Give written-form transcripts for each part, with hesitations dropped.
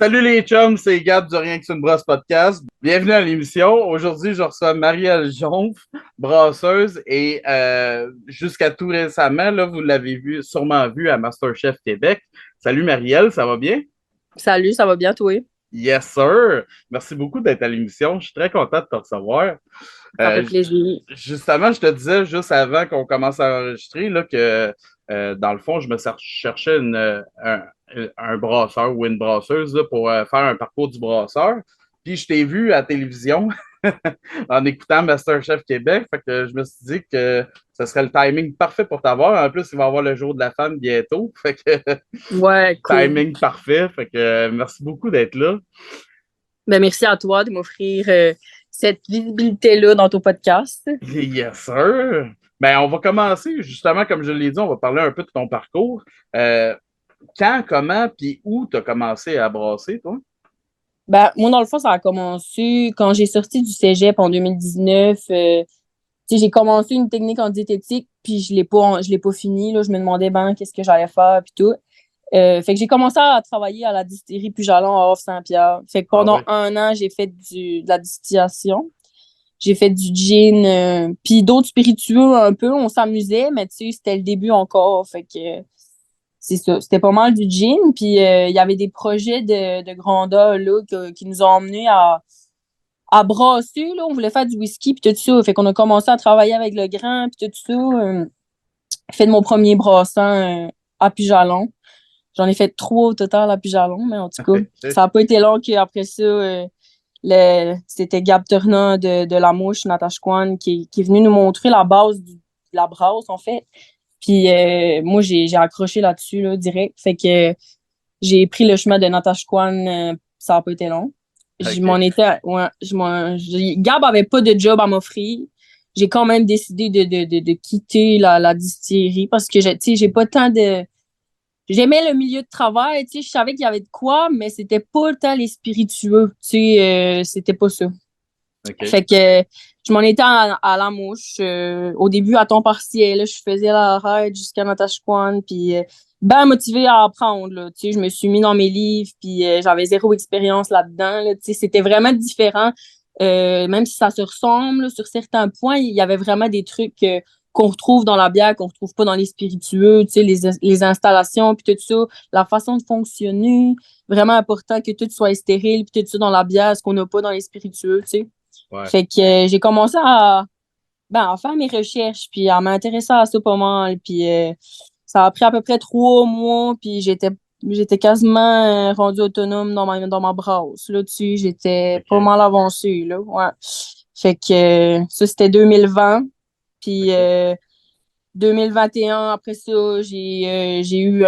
Salut les chums, c'est Gab du Rien que c'est une brosse podcast. Bienvenue à l'émission. Aujourd'hui, je reçois Marielle Jonf, brasseuse, et jusqu'à tout récemment, là, vous l'avez sûrement vu à MasterChef Québec. Salut Marielle, ça va bien? Salut, ça va bien, toi? Yes, sir. Merci beaucoup d'être à l'émission. Je suis très content de te recevoir. Ça fait Euh, plaisir. Justement, je te disais juste avant qu'on commence à enregistrer là, que dans le fond, je me cherchais un brasseur ou une brasseuse là, pour faire un parcours du brasseur. Puis je t'ai vu à la télévision en écoutant MasterChef Québec. Fait que je me suis dit que ce serait le timing parfait pour t'avoir. En plus, il va y avoir le jour de la femme bientôt. Fait que Ouais, cool. timing parfait. Fait que merci beaucoup d'être là. Ben, merci à toi de m'offrir cette visibilité-là dans ton podcast. Yes, sir. Ben, on va commencer, justement, comme je l'ai dit, on va parler un peu de ton parcours. Euh, Quand, comment, puis où tu as commencé à brasser, toi? Ben, moi, dans le fond, ça a commencé quand j'ai sorti du cégep en 2019. Tu sais, j'ai commencé une technique en diététique, puis je l'ai pas fini. Là, je me demandais, ben, qu'est-ce que j'allais faire, puis tout. Fait que j'ai commencé à travailler à la distillerie Pujalon à Off-Saint-Pierre. Fait que Ah pendant oui, 1 an, j'ai fait de la distillation. J'ai fait du gin, puis d'autres spiritueux un peu. On s'amusait, mais tu sais, c'était le début encore. Fait que c'est ça. C'était pas mal du gin. Puis il y avait des projets de grandeur là, qui nous ont emmenés à brasser. Là. On voulait faire du whisky, puis tout ça. Fait qu'on a commencé à travailler avec le grain, puis tout ça. Fait de mon premier brassin à Pujalon. J'en ai fait 3 au total à Pujalon, mais en tout cas, ça n'a pas été long qu'après ça, c'était Gab Turnant de La Mouche, Natasha Kwan, qui est venu nous montrer la base de la brasse, en fait. Puis moi, j'ai accroché là-dessus, là, direct. Fait que j'ai pris le chemin de Natasha Kwan, ça n'a pas été long. Je m'en OK. étais. Ouais, Gab avait pas de job à m'offrir. J'ai quand même décidé de quitter la distillerie parce que tu sais, j'ai pas tant de. J'aimais le milieu de travail, tu sais, je savais qu'il y avait de quoi, mais c'était pas tant les spiritueux, tu sais, c'était pas ça. OK. Fait que je m'en étais à la mouche. Au début, à temps partiel, là, je faisais la ride jusqu'à Natashquan, puis ben motivée à apprendre, là, tu sais, je me suis mis dans mes livres, puis j'avais zéro expérience là-dedans, là, tu sais, c'était vraiment différent. Même si ça se ressemble là, sur certains points, il y avait vraiment des trucs qu'on retrouve dans la bière, qu'on retrouve pas dans les spiritueux, tu sais, les installations, puis tout ça, la façon de fonctionner, vraiment important que tout soit stérile, puis tout ça dans la bière, ce qu'on n'a pas dans les spiritueux, tu sais. Ouais. Fait que j'ai commencé à faire mes recherches, puis à m'intéresser à ça pas mal. Puis ça a pris à peu près 3 mois, puis j'étais quasiment rendue autonome dans ma brasse. Là-dessus, j'étais pas OK. mal avancée, là, ouais. Fait que ça, c'était 2020. Puis OK. 2021, après ça, j'ai eu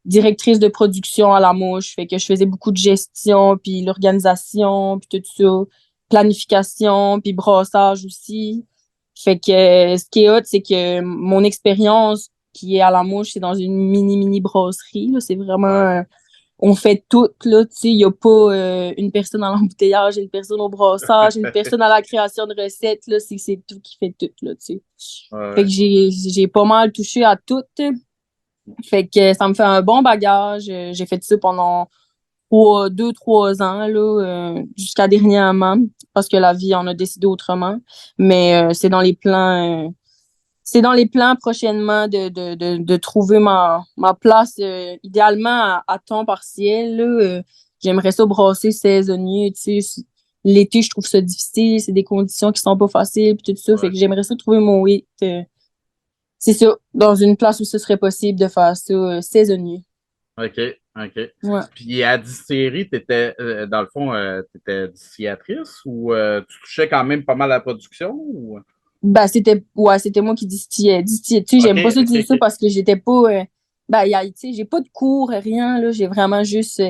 directrice de production à la mouche. Fait que je faisais beaucoup de gestion, puis l'organisation, puis tout ça. Planification, puis brassage aussi. Fait que ce qui est hot, c'est que mon expérience qui est à la mouche, c'est dans une mini brasserie. Là. C'est vraiment... Ouais. on fait tout, là, tu sais. Il n'y a pas une personne à l'embouteillage, une personne au brassage, une personne à la création de recettes, là. C'est tout qui fait tout, là, tu sais. Fait Ouais. que j'ai pas mal touché à tout. Fait que ça me fait un bon bagage. J'ai fait ça pendant 2, 3 ans, là, jusqu'à dernièrement, parce que la vie en a décidé autrement. Mais c'est dans les plans prochainement de trouver ma place, idéalement à temps partiel. Là, j'aimerais ça brasser saisonnier, tu sais. L'été, je trouve ça difficile, c'est des conditions qui sont pas faciles, puis tout ça. Fait Ouais. que j'aimerais ça trouver mon hit. C'est ça, dans une place où ce serait possible de faire ça saisonnier. OK. OK. Ouais. Puis à distillerie, t'étais, dans le fond, t'étais distillatrice ou tu touchais quand même pas mal à la production? Ou... Ben, c'était moi qui distillais. Tu sais, OK. j'aime pas ça OK. dire ça OK. parce que j'étais pas, tu sais, j'ai pas de cours, rien, là. J'ai vraiment juste,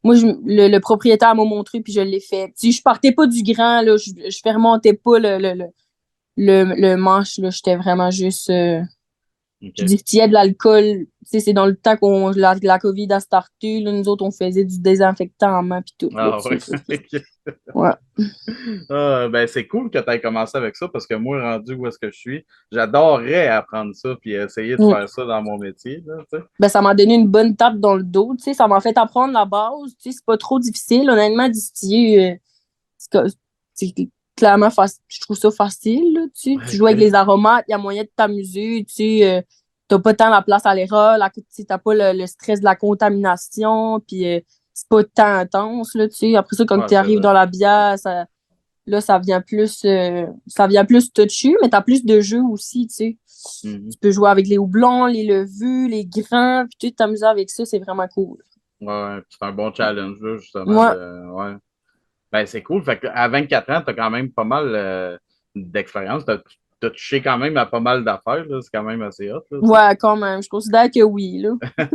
moi, le propriétaire m'a montré puis je l'ai fait. Tu sais, je partais pas du grand, là. Je fermentais pas le manche, là. J'étais vraiment juste, OK. Je distillais de l'alcool. Tu sais, c'est dans le temps qu'on la COVID a starté. Là, nous autres, on faisait du désinfectant en main puis tout. Là, Ah tu oui. sais. Ouais. Ah, ben c'est cool que tu aies commencé avec ça parce que moi, rendu où est-ce que je suis, j'adorerais apprendre ça puis essayer de Mm. faire ça dans mon métier. Là, tu sais. Ben, ça m'a donné une bonne tape dans le dos. Tu sais, ça m'a fait apprendre la base. Tu sais, c'est pas trop difficile. Honnêtement, distiller, c'est clairement facile. Je trouve ça facile. Là, tu sais. Tu joues avec OK. les aromates, il y a moyen de t'amuser. Tu sais, t'as pas tant la place à l'erreur. Tu sais, t'as pas le stress de la contamination. Puis c'est pas tant intense. Là, tu sais. Après ça, quand Ouais, tu c'est arrives vrai. dans la bière, là, ça vient plus touchy, mais t'as plus de jeux aussi. Tu sais. Mhm. Tu peux jouer avec les houblons, les levures, les grains. Puis tu t'amuser avec ça, c'est vraiment cool. Ouais, c'est un bon challenge, là, justement. Moi, Ouais. Ben, c'est cool. Fait à 24 ans, tu as quand même pas mal d'expérience. Tu as touché quand même à pas mal d'affaires. Là. C'est quand même assez hot. Là, tu ouais, quand même. Je considère que oui, là. sais.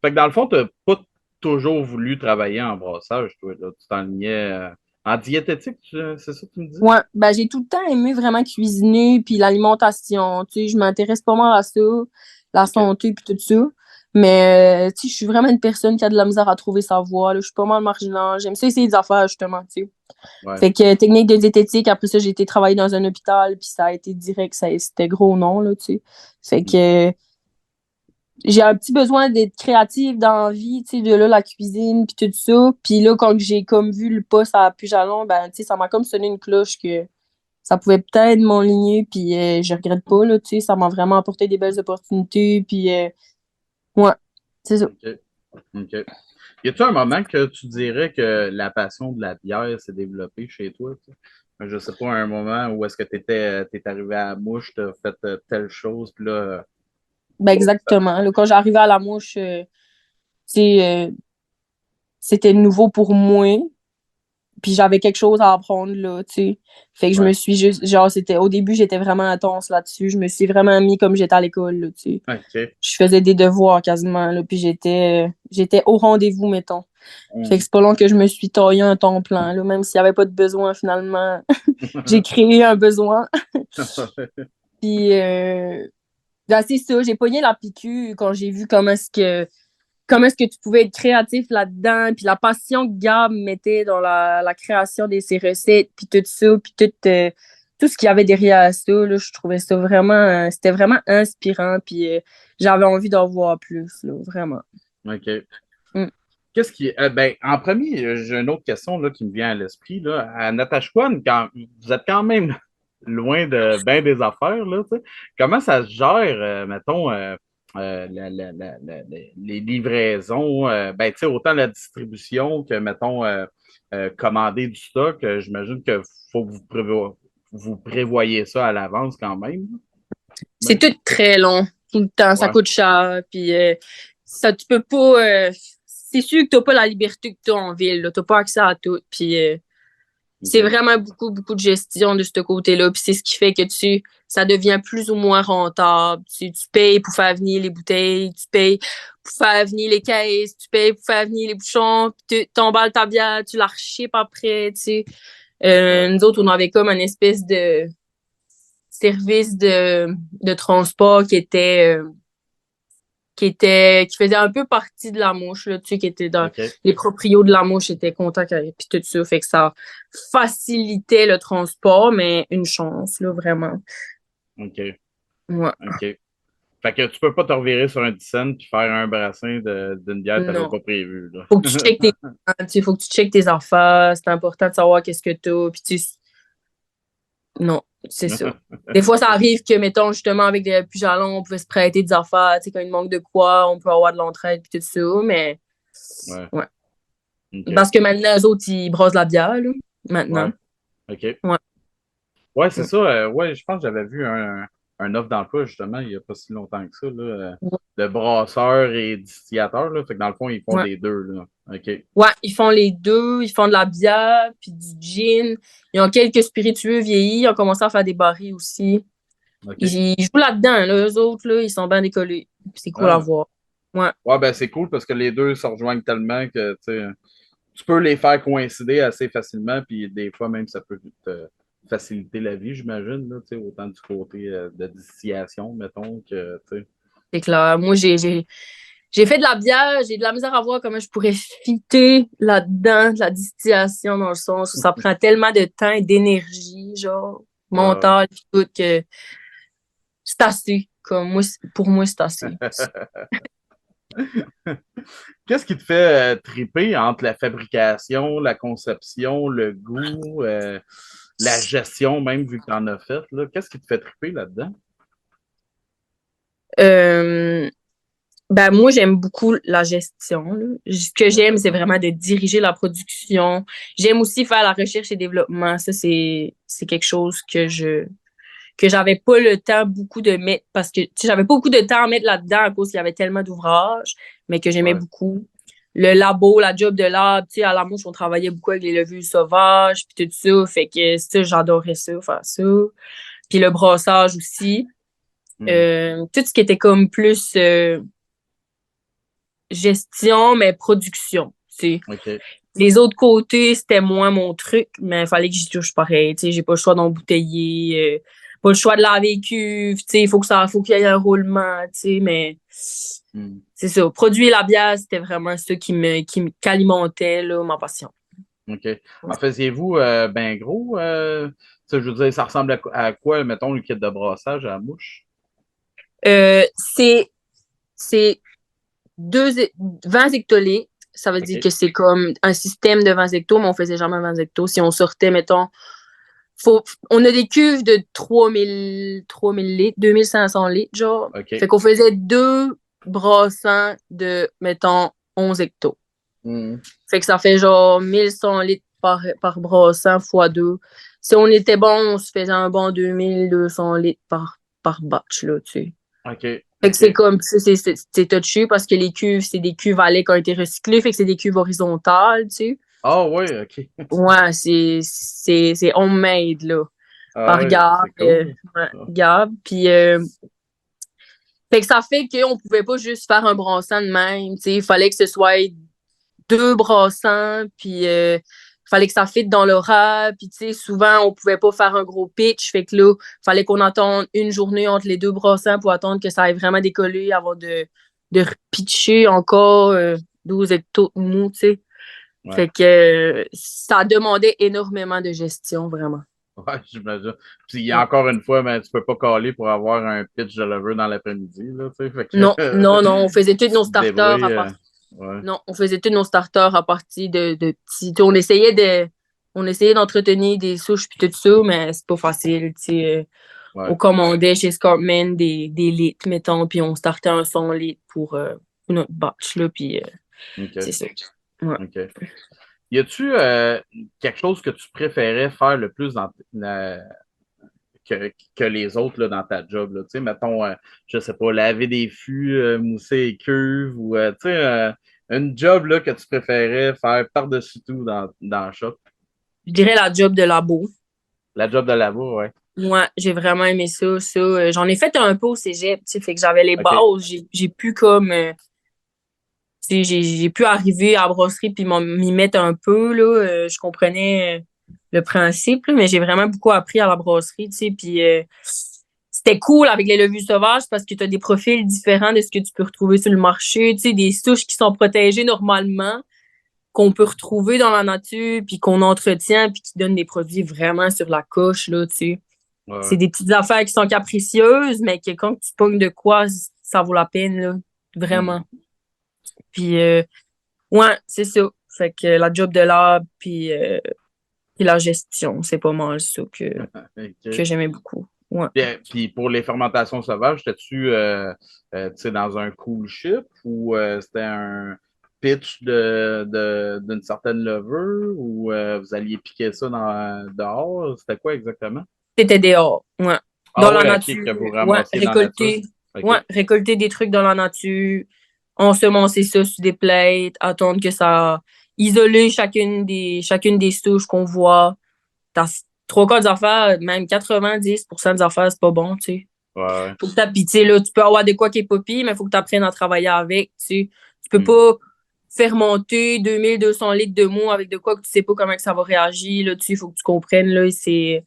Fait que dans le fond, tu n'as pas toujours voulu travailler en brassage, toi. Là. Tu t'enlignais en diététique, c'est ça que tu me dis? Ouais, ben j'ai tout le temps aimé vraiment cuisiner puis l'alimentation, tu sais, je m'intéresse pas mal à ça, la OK. santé puis tout ça. Mais tu sais, je suis vraiment une personne qui a de la misère à trouver sa voie, là. Je suis pas mal marginale, j'aime ça essayer des affaires justement, tu sais. Ouais. Fait que technique de diététique, après ça, j'ai été travailler dans un hôpital puis ça a été direct, c'était gros non là, tu sais. Fait que j'ai un petit besoin d'être créative dans la vie, tu sais, de là, la cuisine, puis tout ça. Puis là, quand j'ai comme vu le poste à Pujalon, ben, tu sais, ça m'a comme sonné une cloche que ça pouvait peut-être m'enligner, puis je regrette pas, là, tu sais, ça m'a vraiment apporté des belles opportunités, puis ouais, c'est ça. OK. OK. Y a-tu un moment que tu dirais que la passion de la bière s'est développée chez toi? Tu sais? Je sais pas, un moment où est-ce que tu t'es arrivé à la mouche, tu as fait telle chose, puis là, Ben, exactement. Là, quand j'arrivais à la mouche, tu sais, c'était nouveau pour moi. Puis j'avais quelque chose à apprendre là, tu sais. Fait que je me ouais. suis juste, genre, c'était, au début, j'étais vraiment intense là-dessus. Je me suis vraiment mis comme j'étais à l'école, là, tu sais. OK. Je faisais des devoirs quasiment, là, puis j'étais au rendez-vous, mettons. Fait que Hum. c'est pas long que je me suis taillé un temps plein, là, même s'il y avait pas de besoin, finalement. J'ai créé un besoin. Puis, ben, c'est ça, j'ai pogné la piqûre quand j'ai vu comment est-ce que tu pouvais être créatif là-dedans, puis la passion que Gab mettait dans la création de ses recettes, puis tout ça, puis tout ce qu'il y avait derrière ça, là, je trouvais ça vraiment, c'était vraiment inspirant, puis j'avais envie d'en voir plus, là, vraiment. OK. Mm. Qu'est-ce qui. Ben, en premier, j'ai une autre question là, qui me vient à l'esprit. Là. À Natashquan, vous êtes quand même loin de bien des affaires, là, tu sais. Comment ça se gère, mettons, les livraisons, ben, tu sais, autant la distribution que, mettons, commander du stock, j'imagine que faut que vous prévoyez ça à l'avance quand même. C'est Ben, tout très long, tout le temps, ça ouais. coûte cher, puis ça, tu peux pas, c'est sûr que t'as pas la liberté que t'as en ville, là, t'as pas accès à tout, puis c'est OK. vraiment beaucoup, beaucoup de gestion de ce côté-là. Puis c'est ce qui fait que ça devient plus ou moins rentable. Tu payes pour faire venir les bouteilles, tu payes pour faire venir les caisses, tu payes pour faire venir les bouchons, puis tu t'emballes ta bière, tu la rechipes après, tu sais. Ouais. Nous autres, on avait comme une espèce de service de transport qui faisait un peu partie de la mouche, là, tu sais, qui était dans OK. les proprios de la mouche étaient contents puis tout ça. Fait que ça facilitait le transport, mais une chance, là, vraiment. OK. Ouais. OK. Fait que tu peux pas te revirer sur un 10 cents puis faire un brassin d'une bière que tu n'avais Non. pas prévu. Là. Faut que tu checkes tes, tu sais, faut que tu checkes tes affaires. C'est important de savoir qu'est-ce que t'as. Puis tu sais, non, c'est ça. Des fois, ça arrive que, mettons, justement, avec des plus jalons, on pouvait se prêter des affaires. Tu sais, quand il manque de quoi, on peut avoir de l'entraide puis tout ça. Mais, Ouais. ouais. OK. Parce que maintenant, eux autres, ils brossent la bière, là. Ouais. Maintenant. OK. Ouais. Ouais, c'est ça. Ouais, je pense que j'avais vu un offre d'emploi, justement, il n'y a pas si longtemps que ça, là, de brasseurs et distillateurs. Là. Fait que dans le fond, ils font Ouais. les deux. Là. OK. Ouais, ils font les deux. Ils font de la bière, puis du gin. Ils ont quelques spiritueux vieillis. Ils ont commencé à faire des barils aussi. OK. Ils jouent là-dedans, là. Eux autres, là, ils sont bien décollés. Puis c'est cool à Ah. voir. Ouais. Ouais, ben c'est cool parce que les deux se rejoignent tellement que tu sais, tu peux les faire coïncider assez facilement, puis des fois même ça peut faciliter la vie, j'imagine, là, tu sais, autant du côté de distillation, mettons, que, tu sais. C'est clair. Moi, j'ai fait de la bière, j'ai de la misère à voir comment je pourrais fitter là-dedans de la distillation dans le sens où ça prend tellement de temps et d'énergie, genre, Ouais. mental, pis tout, que c'est assez. Comme moi, pour moi, c'est assez. Qu'est-ce qui te fait triper entre la fabrication, la conception, le goût, la gestion, même vu que tu en as fait, là? Qu'est-ce qui te fait triper là-dedans? Euh, Ben, moi, j'aime beaucoup la gestion, là. Ce que j'aime, c'est vraiment de diriger la production. J'aime aussi faire la recherche et développement. Ça, c'est quelque chose que j'avais pas le temps beaucoup de mettre parce que, tu sais, j'avais pas beaucoup de temps à mettre là-dedans à cause qu'il y avait tellement d'ouvrages, mais que j'aimais Ouais. beaucoup. Le labo, la job de lab, tu sais, à la mouche, on travaillait beaucoup avec les levures sauvages, puis tout ça. Fait que ça, j'adorais ça, faire ça. Puis le brassage aussi. Hmm. Tout ce qui était comme plus gestion, mais production. Tu sais. OK. Les autres côtés, c'était moins mon truc, mais il fallait que j'y touche pareil. Tu sais, j'ai pas le choix d'embouteiller, pas le choix de laver les cuves. Tu sais, faut qu'il y ait un roulement. Tu sais, mais Hmm. c'est ça. Produire la bière, c'était vraiment ça qu'alimentait là, ma passion. OK. En faisiez-vous ben gros? Ça, je veux dire, ça ressemble à quoi, mettons, le kit de brassage à la mouche? Euh, c'est c'est deux, 20 hectolitres. Ça veut dire OK. que c'est comme un système de 20 hectos, mais on faisait jamais 20 hectos. Si on sortait, mettons, on a des cuves de 3000 litres, 2500 litres, genre. OK. Fait qu'on faisait deux brassants de, mettons, 11 hectos. Hmm. Fait que ça fait genre 1100 litres par brassant fois deux. Si on était bon, on se faisait un bon 2200 litres par batch, là, tu sais. OK. Fait que c'est OK. comme, c'est touché parce que les cuves, c'est des cuves à lait qui ont été recyclées, fait que c'est des cuves horizontales, tu sais. Ah oui, OK. Ouais, c'est homemade, là. Ah Par oui, Gab, c'est cool. ouais, Ah. Gab. Puis, fait que ça fait qu'on pouvait pas juste faire un brassant de même. Tu sais, il fallait que ce soit deux brassants, puis fallait que ça fitte dans l'aura. Puis, tu sais, souvent, on pouvait pas faire un gros pitch. Fait que là, fallait qu'on attende une journée entre les deux brassants pour attendre que ça ait vraiment décollé avant de repitcher encore 12 hectos de mou, tu sais. Ouais. Fait que ça demandait énormément de gestion, vraiment. Ouais, j'imagine. Puis encore une fois, ben, tu peux pas caler pour avoir un pitch de lever dans l'après-midi, là, tu sais. Fait Non, que non, non, on faisait tous tu nos te starters débrouilles. à partir. Ouais. Non, on faisait tous nos starters à partir de petits. On essayait d'entretenir des souches puis tout ça, mais c'est pas facile. Tu sais. On Ouais. commandait chez Scarpman des litres, mettons, puis on startait un 100 litres pour notre batch, là, puis c'est OK. ça. Ouais. OK. Y a-tu quelque chose que tu préférais faire le plus que les autres là, dans ta job? Là? Tu sais, mettons, je sais pas, laver des fûts, mousser les cuves ou tu sais, une job là, que tu préférais faire par-dessus tout dans le shop. Je dirais la job de labo. La job de labo, ouais. Moi, j'ai vraiment aimé ça, ça. J'en ai fait un peu au cégep, tu sais, fait que j'avais les OK. bases. J'ai pu comme tu sais, j'ai pu arriver à la brasserie puis m'y mettre un peu, là. Je comprenais le principe, là, mais j'ai vraiment beaucoup appris à la brasserie, tu sais. Puis c'était cool avec les levures sauvages parce que tu as des profils différents de ce que tu peux retrouver sur le marché, tu sais, des souches qui sont protégées normalement, qu'on peut retrouver dans la nature, puis qu'on entretient, puis qui donnent des produits vraiment sur la coche, là, tu sais. Ouais. C'est des petites affaires qui sont capricieuses, mais que quand tu pognes de quoi, ça vaut la peine, là. Hmm. Vraiment. Puis ouais, c'est ça. Fait que la job de lab puis la gestion, c'est pas mal ça que OK. j'aimais beaucoup. Ouais. Puis pour les fermentations sauvages, étais-tu tu sais, dans un cool ship ou c'était un pitch d'une certaine levure ou vous alliez piquer ça dehors? C'était quoi exactement? C'était dehors. Ouais. Ah Dans la oui, OK, nature. que vous Ouais. ramassiez dans la nature. Récolter. OK. Ouais. Récolter des trucs dans la nature. Ensemencer ça sur des plates. Attendre que ça. Isoler chacune des souches qu'on voit. T'as trois quarts des affaires, même 90% des affaires, c'est pas bon, tu sais. Ouais, ouais. Faut que tu sais, là, tu peux avoir des quoi qui est pas pire, mais il faut que tu apprennes à travailler avec, tu sais. Tu peux Hmm. pas faire monter 2200 litres de mou avec de quoi que tu sais pas comment que ça va réagir, là, tu sais. Il faut que tu comprennes, là, c'est.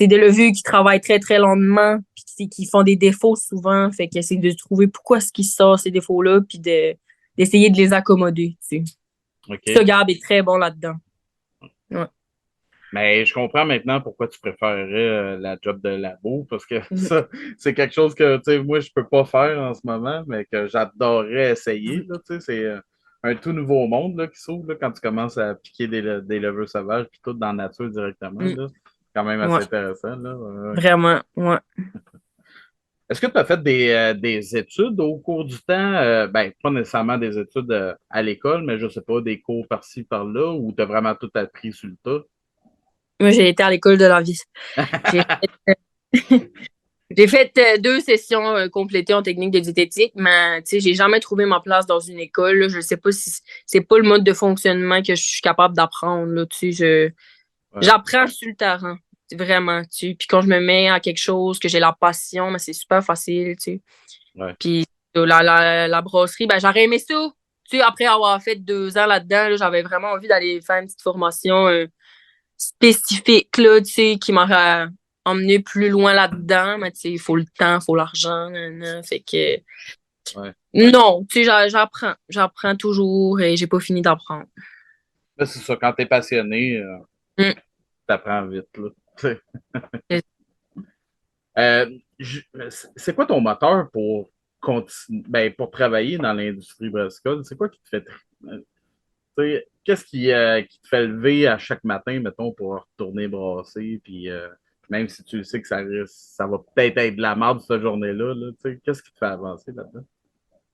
c'est des levures qui travaillent très, très lentement, puis qui font des défauts souvent. Fait que c'est de trouver pourquoi est-ce qu'ils sortent ces défauts-là, puis d'essayer de les accommoder, tu sais. Ça, OK. Gab est très bon là-dedans. Ouais. Mais je comprends maintenant pourquoi tu préférerais la job de labo, parce que Mhm. ça, c'est quelque chose que, tu sais, moi, je peux pas faire en ce moment, mais que j'adorerais essayer, là, tu sais, c'est un tout nouveau monde, là, qui s'ouvre, là, quand tu commences à piquer des levures sauvages, puis tout dans la nature directement, Mm. là. C'est quand même assez Ouais, intéressant, là. Ouais. vraiment, ouais. Est-ce que tu as fait des études au cours du temps? Ben, pas nécessairement des études à l'école, mais je sais pas, des cours par-ci, par-là, ou tu as vraiment tout appris sur le tas? Moi, j'ai été à l'école de la vie. J'ai J'ai fait 2 sessions complétées en technique de diététique, mais tu sais, j'ai jamais trouvé ma place dans une école. Là. Je sais pas si c'est pas le mode de fonctionnement que je suis capable d'apprendre. Là, tu sais, Ouais, j'apprends sur le terrain, vraiment. Tu sais. Puis quand je me mets à quelque chose, que j'ai la passion, mais c'est super facile. Tu sais. ouais. Puis la brasserie, ben, j'aurais aimé ça. Tu sais, après avoir fait 2 ans là-dedans, là, j'avais vraiment envie d'aller faire une petite formation spécifique, là, tu sais, qui m'aurait emmené plus loin là-dedans, mais tu sais, il faut le temps, il faut l'argent, fait que Ouais. non, tu sais, j'apprends toujours et j'ai pas fini d'apprendre. Là, c'est ça, quand tu es passionné, Mm. tu apprends vite, là. Tu sais. Euh, C'est quoi ton moteur pour ben, pour travailler dans l'industrie brassicole? C'est quoi qui te fait tu sais, qu'est-ce qui te fait lever à chaque matin, mettons, pour retourner brasser, puis même si tu sais que ça va peut-être être de la merde cette journée-là, là, tu sais, qu'est-ce qui te fait avancer là-dedans?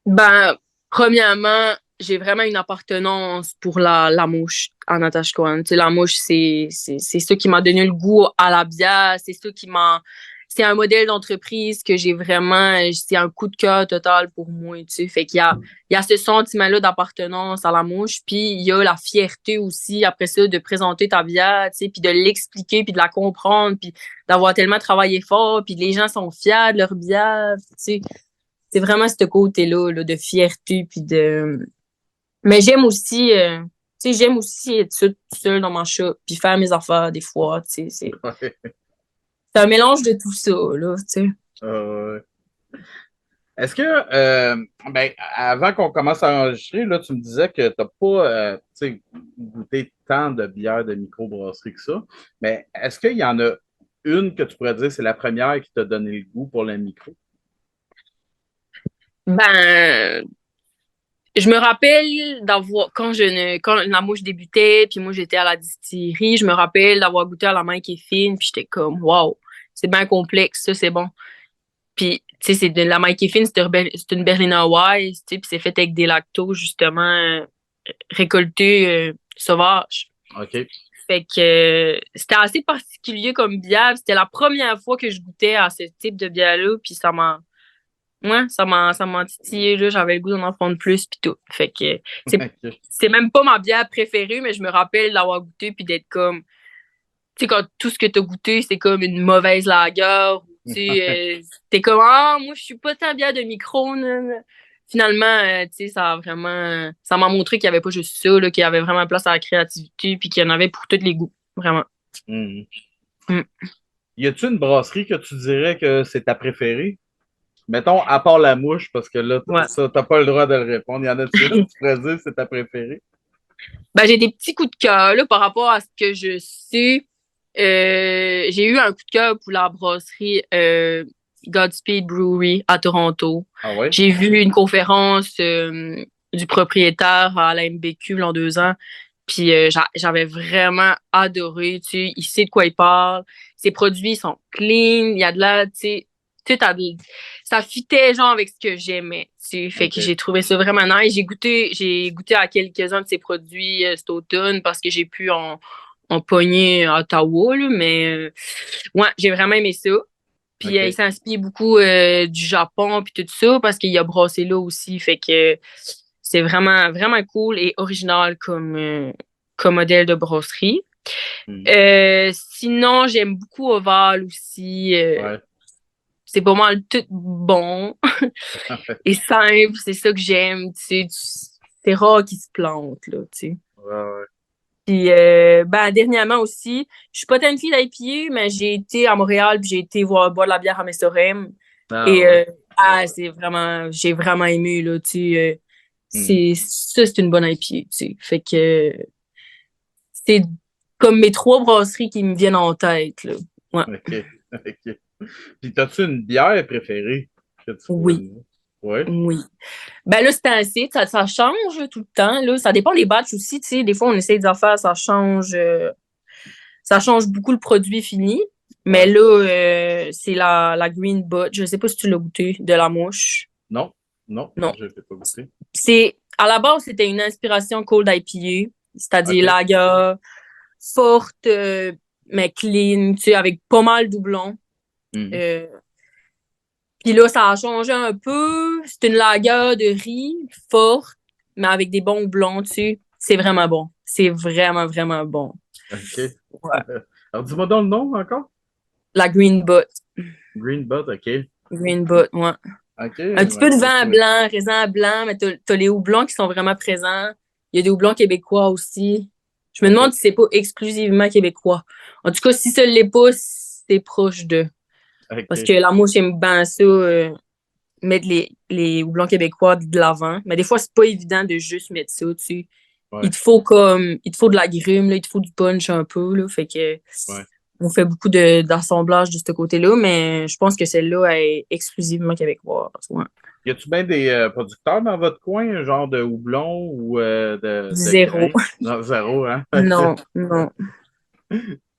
Ben, premièrement, j'ai vraiment une appartenance pour la mouche en Natashquan. Tu sais, la mouche, c'est ça qui m'a donné le goût à la bière. C'est un modèle d'entreprise que j'ai vraiment, c'est un coup de cœur total pour moi, tu sais. Fait qu'il y a ce sentiment-là d'appartenance à la mouche, puis il y a la fierté aussi, après ça, de présenter ta bière, tu sais, puis de l'expliquer, puis de la comprendre, puis d'avoir tellement travaillé fort, puis les gens sont fiers de leur bière, tu sais c'est vraiment ce côté-là là, de fierté puis de mais j'aime aussi être seule dans ma shop puis faire mes affaires des fois tu sais c'est un mélange de tout ça là tu sais. Ouais. Est-ce que, ben, avant qu'on commence à enregistrer, là, tu me disais que tu n'as pas tu sais, goûté tant de bières de microbrasserie que ça, mais est-ce qu'il y en a une que tu pourrais dire c'est la première qui t'a donné le goût pour la micro? Ben je me rappelle d'avoir quand la mouche débutait puis moi j'étais à la distillerie je me rappelle d'avoir goûté à la main qui est fine puis j'étais comme waouh c'est bien complexe ça c'est bon. Puis, tu sais, la Mike Fine, c'est une Berliner Weiss, tu sais, puis c'est fait avec des lactoses, justement, récoltés sauvages. OK. Fait que c'était assez particulier comme bière. C'était la première fois que je goûtais à ce type de bière-là, puis ça m'a titillé, là. J'avais le goût d'en prendre plus, puis tout. Fait que OK. c'est même pas ma bière préférée, mais je me rappelle l'avoir goûté, puis d'être comme tu sais, quand tout ce que t'as goûté, c'est comme une mauvaise lager, tu sais, t'es comme, ah, moi, je suis pas tant bien de micro, nan. Finalement, tu sais, ça m'a montré qu'il y avait pas juste ça, là, qu'il y avait vraiment place à la créativité, puis qu'il y en avait pour tous les goûts, vraiment. Mhm. Mm. Y a-tu une brasserie que tu dirais que c'est ta préférée? Mettons, à part la mouche, parce que là, Ouais. ça, t'as pas le droit de le répondre. Y en a-tu une que tu pourrais dire que c'est ta préférée? Ben, j'ai des petits coups de cœur, là, par rapport à ce que je sais. J'ai eu un coup de cœur pour la brasserie Godspeed Brewery à Toronto. Ah ouais? J'ai vu une conférence du propriétaire à la MBQ l'an 2 ans. Puis j'avais vraiment adoré. Tu sais, il sait de quoi il parle. Ses produits sont clean. Il y a de la, tu sais, tout ça fitait genre avec ce que j'aimais. Tu sais. Fait que OK. j'ai trouvé ça vraiment nice. J'ai goûté à quelques-uns de ses produits cet automne parce que j'ai pu en pogner à Ottawa, là, mais ouais, j'ai vraiment aimé ça. Puis il OK. s'inspire beaucoup du Japon puis tout ça parce qu'il a brassé là aussi. Fait que c'est vraiment, vraiment cool et original comme modèle de brasserie. Mhm. Sinon, j'aime beaucoup Oval aussi. Ouais. C'est pas mal tout bon et simple. C'est ça que j'aime. Tu sais, c'est rare qu'il se plante, là, tu sais. Ouais, ouais. Puis, dernièrement aussi, je suis pas tant une fille d'IPA, mais j'ai été à Montréal, puis j'ai été boire de la bière à Messorem. Ah Et, ouais. j'ai vraiment aimé, là, tu sais. Hmm. C'est une bonne IPA, tu sais. Fait que c'est comme mes trois brasseries qui me viennent en tête, là. Ouais. OK. OK. Puis, t'as-tu une bière préférée que tu pourrais Oui, nous dire? Ouais. oui. Ben là, c'est assez, ça change là, tout le temps, là. Ça dépend des batchs aussi, tu sais. Des fois, on essaie des affaires, ça change beaucoup le produit fini. Mais Ouais. là, c'est la Green Bot. Je sais pas si tu l'as goûté, de la mouche. Non. Non, Non. je ne l'ai pas goûté. À la base, c'était une inspiration cold IPA, c'est-à-dire OK. lager, forte, mais clean, tu sais, avec pas mal de doublons. Mhm. Euh, Puis là, ça a changé un peu. C'est une lager de riz forte, mais avec des bons blonds, tu sais. C'est vraiment bon. C'est vraiment, vraiment bon. OK. Ouais. Alors, dis-moi donc le nom encore. La Green Bot. Green Bud, OK. Green Bot, ouais. OK, Un petit peu ouais, de ça, vin blanc, raisin blanc, mais t'as les houblons qui sont vraiment présents. Il y a des houblons québécois aussi. Je me demande OK. si c'est pas exclusivement québécois. En tout cas, si ça l'est pas, c'est proche d'eux. Parce que OK. la mouche aime bien ça, mettre les houblons québécois de l'avant. Mais des fois, c'est pas évident de juste mettre ça, tu sais. Ouais, Il te faut de la grume, là, il te faut du punch un peu, là. Fait que ouais. on fait beaucoup d'assemblage de ce côté-là, mais je pense que celle-là est exclusivement québécoise. Ouais. Y a-tu bien des producteurs dans votre coin, un genre de houblon ou de Zéro. grains? Non, zéro, hein? OK. Non, non,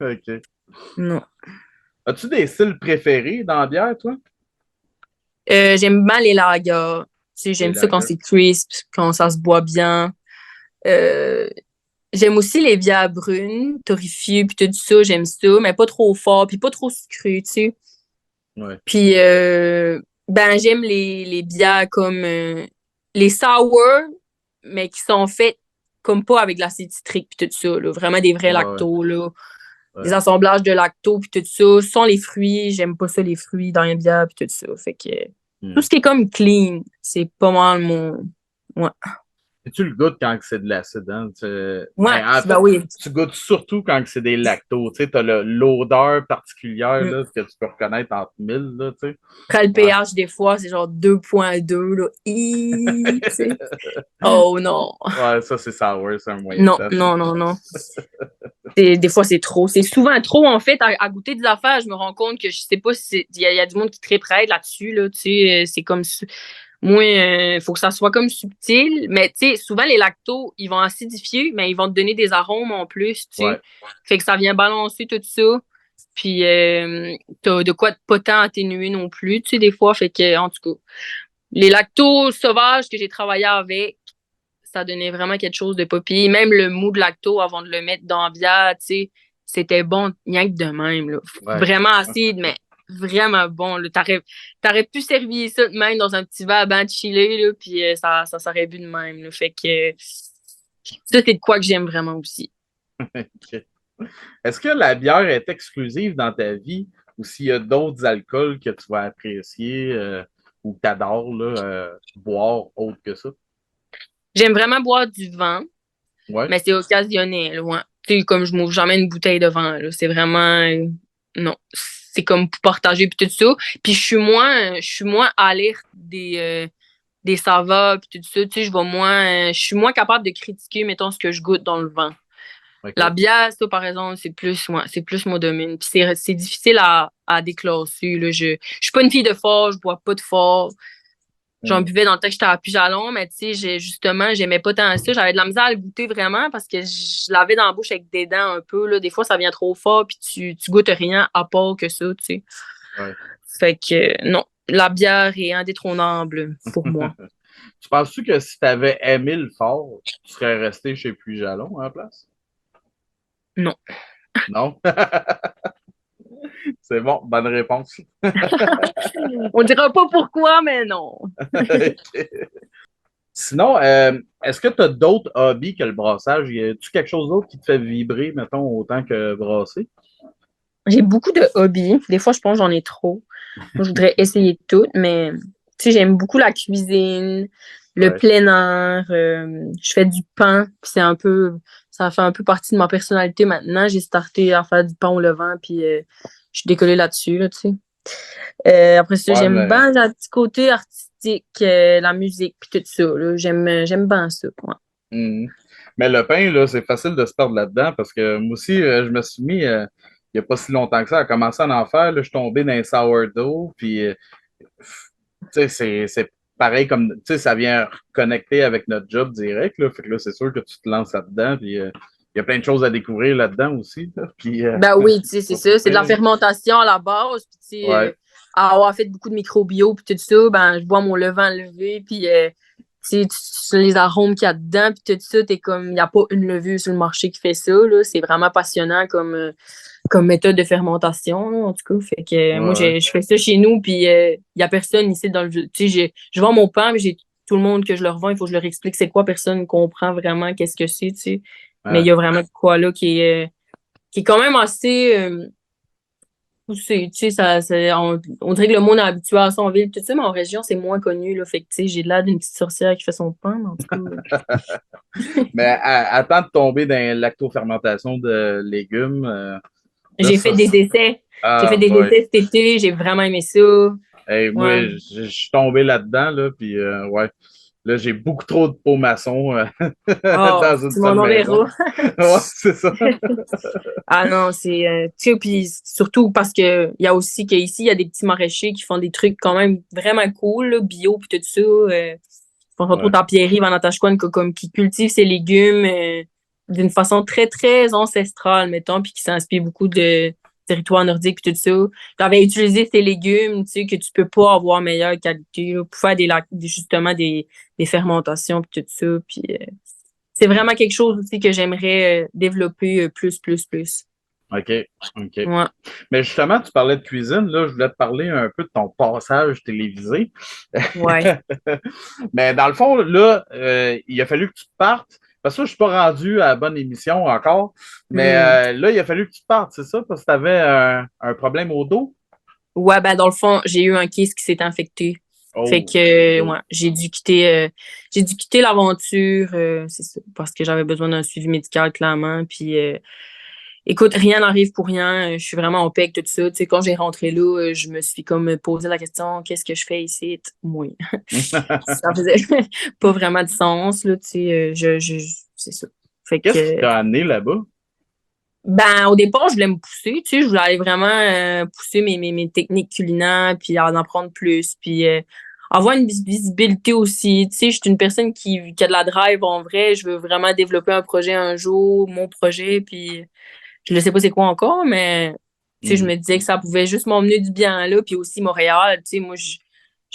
OK. non. As-tu des styles préférés dans la bière, toi? J'aime bien les lagers. Tu sais, Les j'aime ça quand lagers. c'est crisp, quand ça se boit bien. Euh, J'aime aussi les bières brunes, torréfiées, puis tout ça, j'aime ça, mais pas trop fort, puis pas trop sucré, tu sais. Ouais. Puis, j'aime les bières comme les sour, mais qui sont faites comme pas avec de l'acide citrique, puis tout ça, là. Vraiment des vrais Ouais, ouais. lactos, là. Des Ouais. assemblages de lactos, puis tout ça. Sans les fruits, j'aime pas ça, les fruits dans les bières, puis tout ça. Fait que tout Hmm. ce qui est comme clean, c'est pas mal mon. Ouais. Et tu le goûtes quand c'est de l'acide, hein? Ouais, Ben, en ben fait, oui. tu goûtes surtout quand c'est des lactos. Tu sais, t'as l'odeur particulière Mm. là, que tu peux reconnaître entre mille, là, tu sais. Après le Ouais. pH, des fois, c'est genre 2,2 là. Tu sais. Oh non. Ouais, ça, c'est sour, c'est un moyen Non, temps. non, non, non. Des fois, c'est trop. C'est souvent trop, en fait, à goûter des affaires. Je me rends compte que je sais pas si il y a du monde qui est très près là-dessus, là. Tu sais, c'est comme. Moi, il faut que ça soit comme subtil. Mais tu sais, souvent, les lactos, ils vont acidifier, mais ils vont te donner des arômes en plus, tu sais. Ouais. Fait que ça vient balancer tout ça. Puis, t'as de quoi de pas tant atténuer non plus, tu sais, des fois. Fait que, en tout cas, les lactos sauvages que j'ai travaillé avec, ça donnait vraiment quelque chose de pas pire. Même le mou de lacto avant de le mettre dans la bière, tu sais, c'était bon, rien que de même, là. Ouais. Vraiment acide, mais vraiment bon, là. T'aurais pu servir ça de même dans un petit verre ben chillé, là, puis ça s'aurait bu de même, là. Fait que ça, c'est de quoi que j'aime vraiment aussi. OK. Est-ce que la bière est exclusive dans ta vie ou s'il y a d'autres alcools que tu vas apprécier ou que tu adores boire autre que ça? J'aime vraiment boire du vin, Ouais. mais c'est occasionnel, ouais. Tu sais, comme je m'ouvre jamais une bouteille de vin, là. C'est vraiment, non. C'est comme pour partager puis tout ça. Puis je suis moins alerte des saveurs puis tout ça. Tu sais, je suis moins capable de critiquer, mettons, ce que je goûte dans le vin. La OK. bière, ça, par exemple, c'est plus mon domaine. Puis c'est difficile à déclasser, là. Je suis pas une fille de fort, je bois pas de fort. J'en Hmm. buvais dans le temps que j'étais à Puy-Jalon, mais tu sais, justement, j'aimais pas tant ça. J'avais de la misère à le goûter vraiment parce que je l'avais dans la bouche avec des dents un peu, là. Des fois, ça vient trop fort, puis tu goûtes rien à part que ça, tu sais. Ouais. Fait que, non, la bière est indétrônable pour moi. Tu penses-tu que si tu avais aimé le fort, tu serais resté chez Puy Jalon en place? Non. Non? C'est bon, bonne réponse. On dira pas pourquoi, mais non. OK. Sinon, est-ce que tu as d'autres hobbies que le brassage? Y a-tu quelque chose d'autre qui te fait vibrer, mettons, autant que brasser? J'ai beaucoup de hobbies. Des fois, je pense que j'en ai trop. Moi, je voudrais essayer tout, mais tu sais, j'aime beaucoup la cuisine. le plein air. Je fais du pain, puis ça fait un peu partie de ma personnalité maintenant. J'ai starté à faire du pain au levain, puis je suis décollée là-dessus, là, tu sais. Après ça, Ouais, j'aime mais bien le petit côté artistique, la musique, puis tout ça, là. J'aime bien ça, ouais. Mhm. Mais le pain, là, c'est facile de se perdre là-dedans parce que moi aussi, je me suis mis, il n'y a pas si longtemps que ça, à commencer à en faire. Là, je suis tombé dans les sourdough, puis tu sais, c'est pareil comme, tu sais, ça vient connecter avec notre job direct, là. Fait que là, c'est sûr que tu te lances là-dedans, puis il y a plein de choses à découvrir là-dedans aussi, là. Puis, Ben oui, tu sais, c'est faut ça. C'est de la triper. fermentation à la base. Puis, tu sais, Ouais, à avoir fait beaucoup de microbio, puis tout ça, ben, je bois mon levain levé, puis, tu sais, les arômes qu'il y a dedans, puis tout ça, t'es comme, il n'y a pas une levure sur le marché qui fait ça, là. C'est vraiment passionnant comme méthode de fermentation, là, en tout cas. Fait que, ouais, moi, ouais. je fais ça chez nous, puis, il n'y a personne ici dans le, tu sais, je vends mon pain, mais j'ai tout le monde que je leur vends, il faut que je leur explique c'est quoi, personne comprend vraiment qu'est-ce que c'est, tu sais. Mais il Ouais. y a vraiment de quoi, là, qui est quand même assez poussé. Tu sais, on dirait que le monde est habitué à ça en ville, tout ça, mais en région, c'est moins connu. Là, fait que, tu sais, j'ai l'air d'une petite sorcière qui fait son pain, mais en tout cas. Mais attends de tomber dans la lactofermentation de légumes, là, J'ai fait des essais. J'ai fait ah, des boy. essais cet été, j'ai vraiment aimé ça. Hey, moi, Ouais. je suis tombé là-dedans, là, puis ouais. Là, j'ai beaucoup trop de pots maçons Oh, dans une tu seule m'en maison. enverras. Ouais, c'est ça. Ah non, c'est tu sais, puis surtout parce que il y a aussi qu'ici il y a des petits maraîchers qui font des trucs quand même vraiment cool, là, bio puis tout ça. On se retrouve Ouais. dans Pierre-Yves, en Natashquan, comme qui cultive ses légumes d'une façon très, très ancestrale, mettons, puis qui s'inspire beaucoup de territoires nordiques puis tout ça. J'avais utilisé ces légumes, tu sais, que tu peux pas avoir meilleure qualité, là, pour faire justement des fermentations puis tout ça. Puis c'est vraiment quelque chose aussi que j'aimerais développer plus. OK. OK. Ouais. Mais justement, tu parlais de cuisine, là, je voulais te parler un peu de ton passage télévisé. Ouais. Mais dans le fond, là, il a fallu que tu partes. Parce que je ne suis pas rendu à la bonne émission encore. Mais Hmm. là, il a fallu que tu partes, c'est ça? Parce que tu avais un problème au dos. Ouais, ben dans le fond, j'ai eu un kiss qui s'est infecté. Fait Oh, que OK. ouais, j'ai dû quitter l'aventure, c'est ça, parce que j'avais besoin d'un suivi médical clairement. Puis écoute, rien n'arrive pour rien. Je suis vraiment en paix avec tout ça. Tu sais, quand j'ai rentré là, je me suis comme posé la question, qu'est-ce que je fais ici? Moi, ça faisait pas vraiment de sens là. Tu sais, c'est ça. Fait Qu'est-ce qui que t'a amené là-bas? ben, au départ, je voulais me pousser, tu sais, je voulais aller vraiment pousser mes techniques culinaires, puis en apprendre plus, puis avoir une visibilité aussi. Tu sais, je suis une personne qui a de la drive en vrai, je veux vraiment développer un projet un jour, mon projet, puis je ne sais pas c'est quoi encore, mais tu sais, je Hmm. me disais que ça pouvait juste m'emmener du bien là, puis aussi Montréal, tu sais, moi, je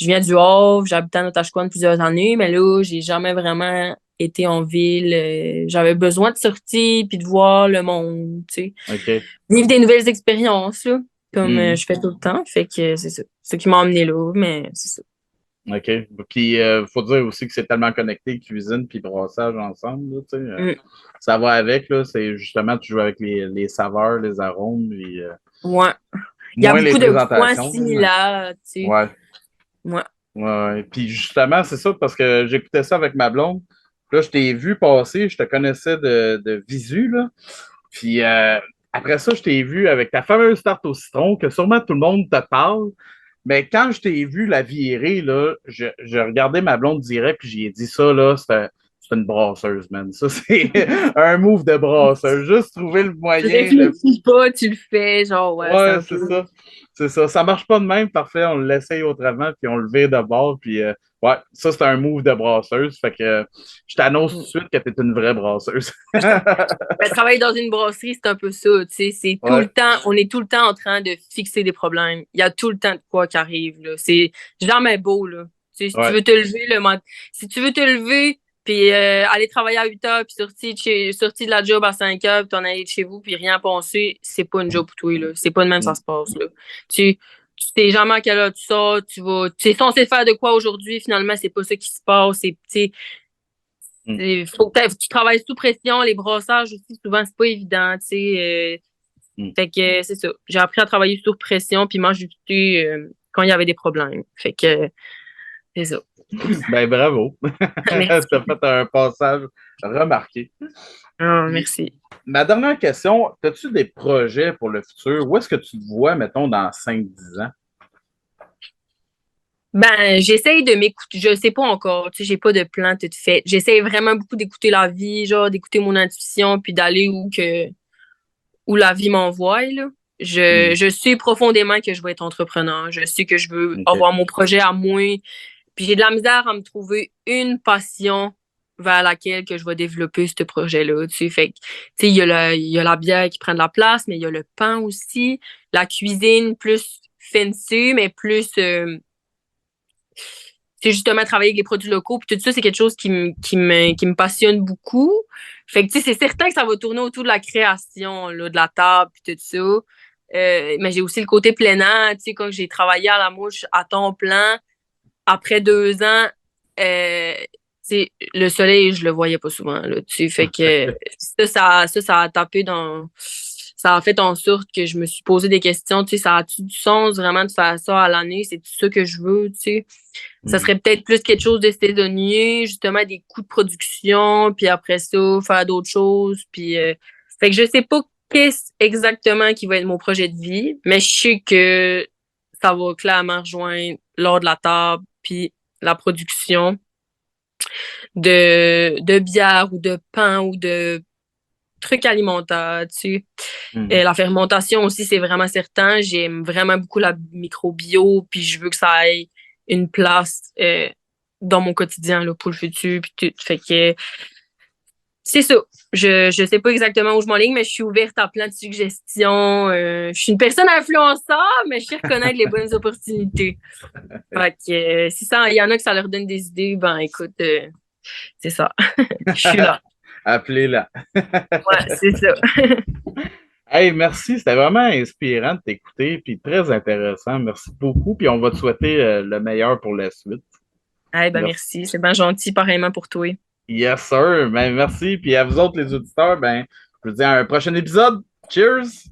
viens du Havre, j'ai habité à Natashquan plusieurs années, mais là, j'ai jamais vraiment été en ville. J'avais besoin de sortir puis de voir le monde, tu sais. OK. Vivre des nouvelles expériences, là, comme Hmm. je fais tout le temps. Fait que c'est ça. C'est ça qui m'a emmené là, mais c'est ça. OK. Puis, il faut dire aussi que c'est tellement connecté, cuisine puis brassage ensemble, là, tu sais. Mm. Ça va avec, là. C'est justement, tu joues avec les saveurs, les arômes, puis, Ouais. Il y a moins les beaucoup de points présentations, là, mais similaires, tu sais. ouais. Ouais. Ouais, ouais. Puis justement, c'est ça, parce que j'écoutais ça avec ma blonde. Là, je t'ai vu passer, je te connaissais de visu, là. Puis après ça, je t'ai vu avec ta fameuse tarte au citron, que sûrement tout le monde te parle. Mais quand je t'ai vu la virer, là, je regardais ma blonde direct, puis j'y ai dit ça, là, c'est une brasseuse, man. Ça, c'est un move de brasseuse. Juste trouver le Tu moyen de. réfléchis pas, tu le fais, genre, ouais, c'est Ouais, un c'est peu. ça. C'est ça. Ça marche pas de même, parfait. On l'essaye autrement, puis on le vire de bord. Puis, ouais, ça, c'est un move de brasseuse. Fait que je t'annonce tout de Mm. suite que t'es une vraie brasseuse. Ben, travailler dans une brasserie, c'est un peu ça, tu sais, c'est tout le Ouais. temps, on est tout le temps en train de fixer des problèmes. Il y a tout le temps de quoi qui arrive, là. C'est jamais beau, là. Tu sais, si tu Ouais. veux te lever si tu veux te lever, puis aller travailler à 8 heures, puis sortir de la job à 5 heures, puis t'en aller de chez vous, puis rien penser, c'est pas une job pour toi, là. C'est pas de même ça Mm. se passe, là. Tu sais jamais à quelle heure tu sors, tu es censé faire de quoi aujourd'hui, finalement, c'est pas ça qui se passe, tu sais, Mm. il faut que tu travailles sous pression. Les brassages aussi, souvent, c'est pas évident, tu sais. Mm. Fait que c'est ça. J'ai appris à travailler sous pression puis m'ajuster quand il y avait des problèmes. Fait que c'est ça. Ben, bravo. Merci. Tu as fait un passage remarqué. Ah, Puis, merci. ma dernière question, as-tu des projets pour le futur? Où est-ce que tu te vois, mettons, dans 5-10 ans? Ben, j'essaye de m'écouter. Je sais pas encore. Tu sais, j'ai pas de plan tout fait. J'essaye vraiment beaucoup d'écouter la vie, genre d'écouter mon intuition, puis d'aller où la vie m'envoie, là. Hmm. Je sais profondément que je vais être entrepreneur. Je sais que je veux OK. avoir mon projet à moi. Puis j'ai de la misère à me trouver une passion vers laquelle que je vais développer ce projet-là. Tu sais, fait que, tu sais, il y a la bière qui prend de la place, mais il y a le pain aussi. La cuisine plus fancy, mais plus c'est justement travailler avec les produits locaux. Puis tout ça, c'est quelque chose qui me passionne beaucoup. Fait que, tu sais, c'est certain que ça va tourner autour de la création, là, de la table, puis tout ça. Mais j'ai aussi le côté plein air. Tu sais, quand j'ai travaillé à la mouche à temps plein, après 2 ans, le soleil, je le voyais pas souvent, là, tu sais. Fait que ça a tapé dans. Ça a fait en sorte que je me suis posé des questions, tu sais, ça a-tu du sens vraiment de faire ça à l'année? C'est tout ça que je veux, tu sais? Ça Hmm. serait peut-être plus quelque chose de saisonnier, justement, des coûts de production, puis après ça, faire d'autres choses. Puis, fait que je sais pas qu'est-ce exactement qui va être mon projet de vie, mais je sais que ça va clairement rejoindre l'art de la table, puis la production de bière ou de pain ou de trucs alimentaires, tu sais. Hmm. La fermentation aussi, c'est vraiment certain. J'aime vraiment beaucoup la microbio, puis je veux que ça ait une place dans mon quotidien là, pour le futur. Puis tout. Fait que c'est ça. Je sais pas exactement où je m'enligne, mais je suis ouverte à plein de suggestions. Je suis une personne influenceur, mais je sais reconnaître les bonnes opportunités. Fait que si ça, il y en a que ça leur donne des idées, ben écoute, c'est ça. Je suis là. Appelez-la. Ouais, c'est ça. Hey, merci, c'était vraiment inspirant de t'écouter, puis très intéressant. Merci beaucoup, puis on va te souhaiter le meilleur pour la suite. Eh ben Merci. merci, c'est bien gentil, pareillement pour toi. Yes, sir. Ben, merci. Puis à vous autres, les auditeurs, ben, je vous dis à un prochain épisode. Cheers!